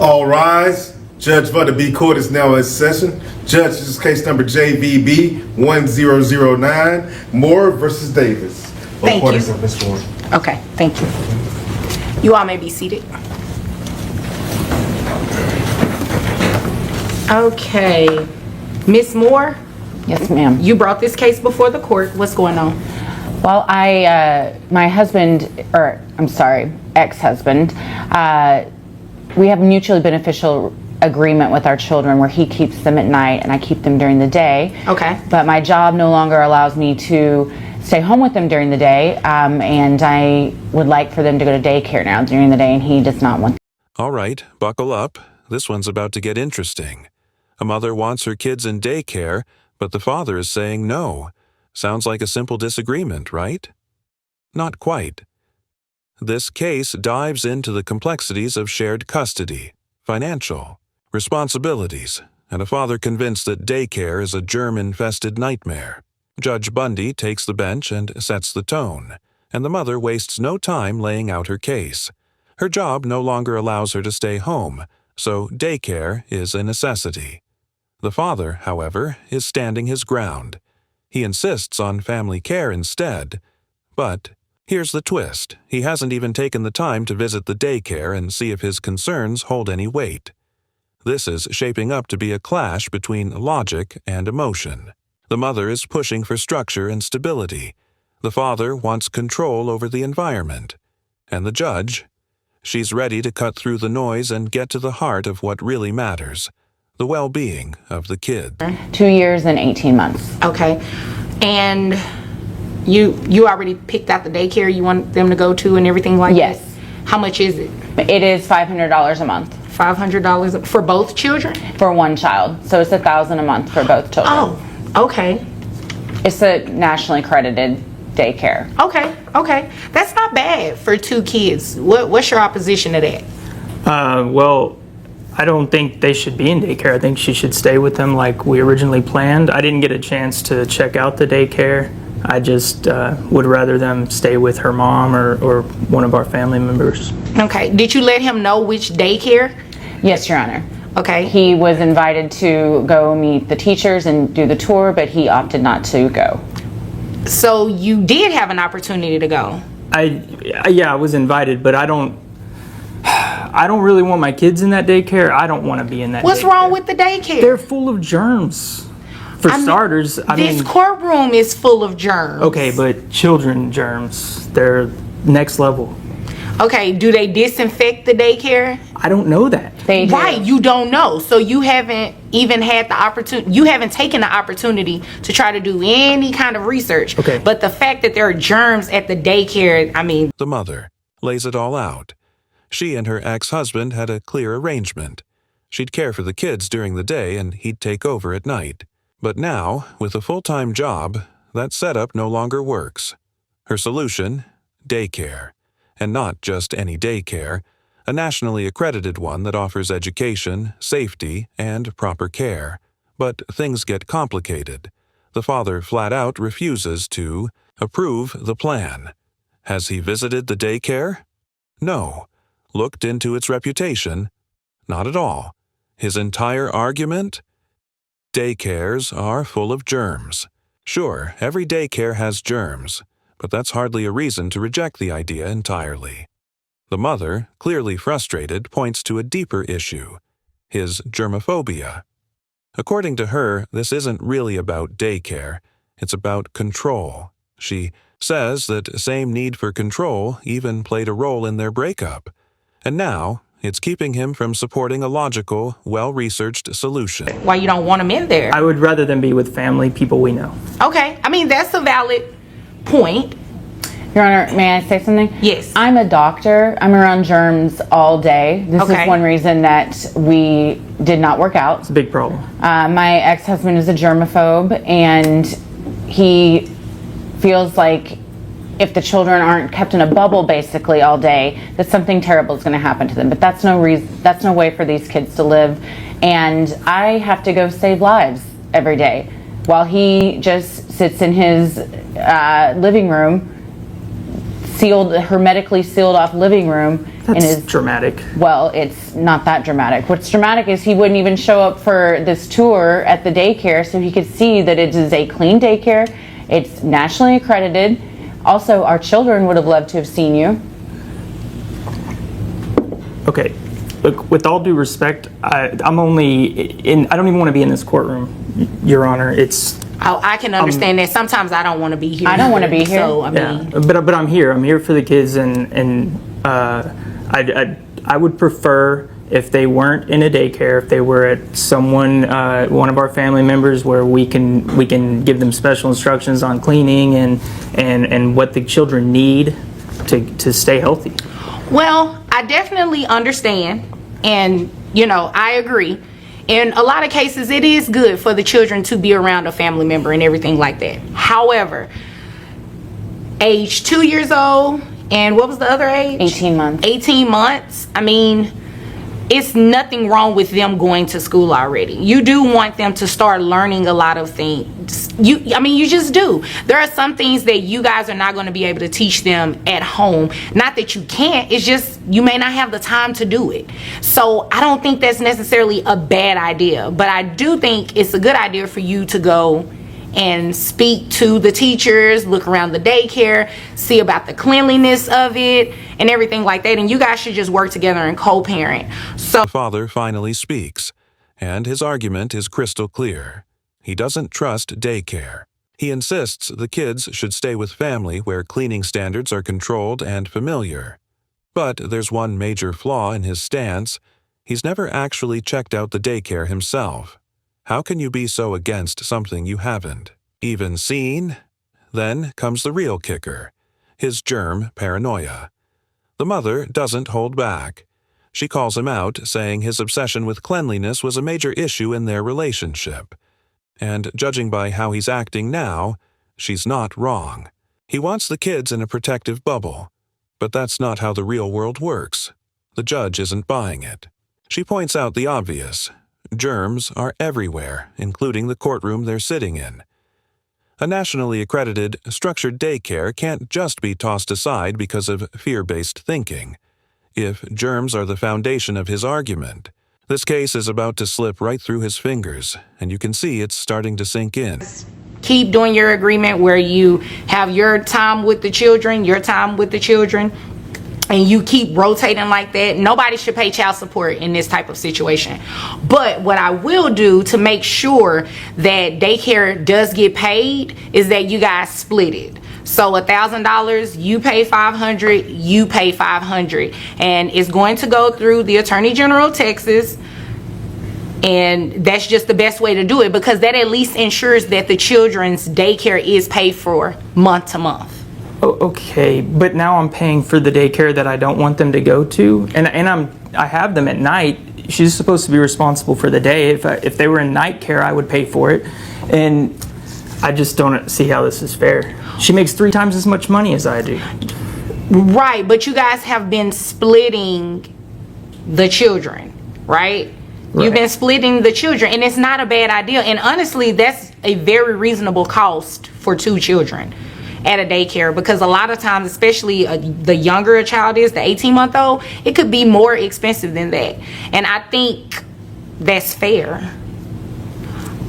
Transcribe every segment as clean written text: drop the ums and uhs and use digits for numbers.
All rise. Judge Bundy court is now in session. Judge, this is case number JVB 1009, Moore versus Davis. Thank you. Ms. Moore. Okay, thank you. You all may be seated. Okay, Ms. Moore, Yes, ma'am. you brought this case before the court. What's going on? Well, my husband, or I'm sorry, ex-husband, we have a mutually beneficial agreement with our children where he keeps them at night and I keep them during the day. Okay. But my job no longer allows me to stay home with them during the day, and I would like for them to go to daycare now during the day, and he does not want. All right, buckle up. This one's about to get interesting. A mother wants her kids in daycare, but the father is saying no. Sounds like a simple disagreement, right? Not quite. This case dives into the complexities of shared custody, financial, responsibilities, and a father convinced that daycare is a germ-infested nightmare. Judge Bundy takes the bench and sets the tone, and the mother wastes no time laying out her case. Her job no longer allows her to stay home, so daycare is a necessity. The father, however, is standing his ground. He insists on family care instead. But here's the twist. He hasn't even taken the time to visit the daycare and see if his concerns hold any weight. This is shaping up to be a clash between logic and emotion. The mother is pushing for structure and stability. The father wants control over the environment. And the judge? She's ready to cut through the noise and get to the heart of what really matters, the well-being of the kid. 2 years and 18 months. Okay. And you already picked out the daycare you want them to go to and everything like Yes. that? How much is it? It is $500 a month $500 for both children? for one child, so it's $1,000 a month for both children. Oh, okay. It's a nationally accredited daycare. Okay. That's not bad for 2 kids. What's your opposition to that? Well, I don't think they should be in daycare. I think she should stay with them like we originally planned. I didn't get a chance to check out the daycare. I just would rather them stay with her mom or one of our family members. Okay. Did you let him know which daycare? Yes, Your Honor. Okay. He was invited to go meet the teachers and do the tour, but he opted not to go. So you did have an opportunity to go? I was invited, but I don't really want my kids in that daycare. I don't want to be in that What's daycare. wrong with the daycare? They're full of germs. For starters, this courtroom is full of germs. Okay, but children germs, they're next level. Okay, do they disinfect the daycare? I don't know that. They do. Right, you don't know. So you haven't even had the opportunity, you haven't taken the opportunity to try to do any kind of research. Okay. But the fact that there are germs at the daycare, I mean. The mother lays it all out. She and her ex-husband had a clear arrangement. She'd care for the kids during the day and he'd take over at night. But now, with a full-time job, that setup no longer works. Her solution? Daycare. And not just any daycare, a nationally accredited one that offers education, safety, and proper care. But things get complicated. The father flat out refuses to approve the plan. Has he visited the daycare? No. Looked into its reputation? Not at all. His entire argument? Daycares are full of germs. Sure, every daycare has germs, but that's hardly a reason to reject the idea entirely. The mother, clearly frustrated, points to a deeper issue, his germophobia. According to her, this isn't really about daycare, it's about control. She says that same need for control even played a role in their breakup. And now, it's keeping him from supporting a logical, well-researched solution. Why you don't want them in there? I would rather them be with family, people we know. Okay, I mean, that's a valid point. Your Honor, may I say something? Yes. I'm a doctor. I'm around germs all day. This Okay. is one reason that we did not work out. It's a big problem. My ex-husband is a germaphobe, and he feels like if the children aren't kept in a bubble basically all day, that something terrible is going to happen to them. But that's no reason. That's no way for these kids to live. And I have to go save lives every day, while he just sits in his living room hermetically sealed off living room in That's his dramatic. Well, it's not that dramatic. What's dramatic is he wouldn't even show up for this tour at the daycare so he could see that it is a clean daycare. It's nationally accredited. Also, our children would have loved to have seen you. Okay, look, with all due respect, I don't even want to be in this courtroom, Your Honor. I can understand that. Sometimes I don't want to be here. I don't want to be here. So, I mean, Yeah, but I'm here. I'm here for the kids, and I would prefer if they weren't in a daycare, if they were at one of our family members, where we can give them special instructions on cleaning and what the children need to stay healthy. well, I definitely understand, and I agree. In a lot of cases, it is good for the children to be around a family member and everything like that. However, age 2 years old, and what was the other age? 18 months. 18 months. I mean, it's nothing wrong with them going to school already. You do want them to start learning a lot of things. You just do. There are some things that you guys are not going to be able to teach them at home. Not that you can't, it's just you may not have the time to do it. So I don't think that's necessarily a bad idea, but I do think it's a good idea for you to go and speak to the teachers, look around the daycare, see about the cleanliness of it and everything like that. And you guys should just work together and co-parent. So The father finally speaks, and his argument is crystal clear. He doesn't trust daycare. He insists the kids should stay with family where cleaning standards are controlled and familiar. But there's one major flaw in his stance. He's never actually checked out the daycare himself. How can you be so against something you haven't even seen? Then comes the real kicker, his germ paranoia. The mother doesn't hold back. She calls him out, saying his obsession with cleanliness was a major issue in their relationship. And judging by how he's acting now, she's not wrong. He wants the kids in a protective bubble. But that's not how the real world works. The judge isn't buying it. She points out the obvious. Germs are everywhere, including the courtroom they're sitting in. A nationally accredited, structured daycare can't just be tossed aside because of fear-based thinking. If germs are the foundation of his argument, this case is about to slip right through his fingers, and you can see it's starting to sink in. keep doing your agreement where you have your time with the children, and you keep rotating like that. Nobody should pay child support in this type of situation. But what I will do to make sure that daycare does get paid is that you guys split it. So $1,000, you pay $500, you pay $500, and it's going to go through the Attorney General of Texas. And that's just the best way to do it, because that at least ensures that the children's daycare is paid for month to month. Okay, but now I'm paying for the daycare that I don't want them to go to, and I have them at night. She's supposed to be responsible for the day. If they were in night care, I would pay for it, and I just don't see how this is fair. She makes 3 times as much money as I do. Right, but you guys have been splitting the children, right? You've been splitting the children, and it's not a bad idea. And honestly, that's a very reasonable cost for 2 children at a daycare, because a lot of times, especially the younger a child is, the 18-month-old, it could be more expensive than that. And I think that's fair.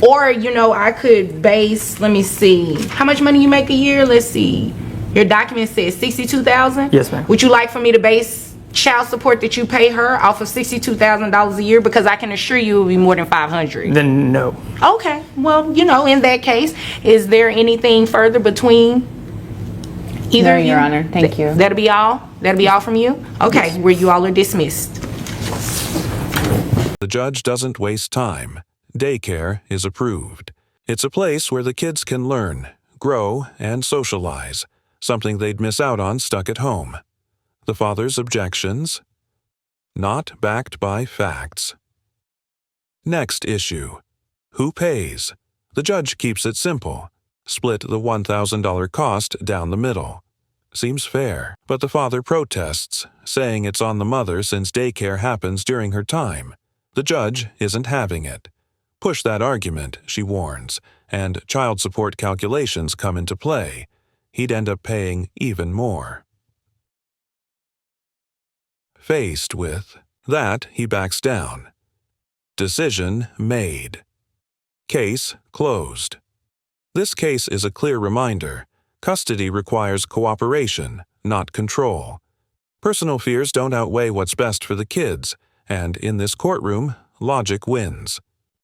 Or, I could base, let me see, how much money you make a year? Let's see. Your document says $62,000? Yes, ma'am. Would you like for me to base child support that you pay her off of $62,000 a year? Because I can assure you it will be more than $500. Then no. Okay. Well, in that case, is there anything further between either No, of you? Your Honor. Thank you. That'll be all? That'll be all from you? Okay. Yes. Where you all are dismissed. The judge doesn't waste time. Daycare is approved. It's a place where the kids can learn, grow, and socialize, something they'd miss out on stuck at home. The father's objections? Not backed by facts. Next issue. Who pays? The judge keeps it simple. Split the $1,000 cost down the middle. Seems fair, but the father protests, saying it's on the mother since daycare happens during her time. The judge isn't having it. Push that argument, she warns, and child support calculations come into play. He'd end up paying even more. Faced with that, he backs down. Decision made. Case closed. This case is a clear reminder. Custody requires cooperation, not control. Personal fears don't outweigh what's best for the kids, and in this courtroom, logic wins.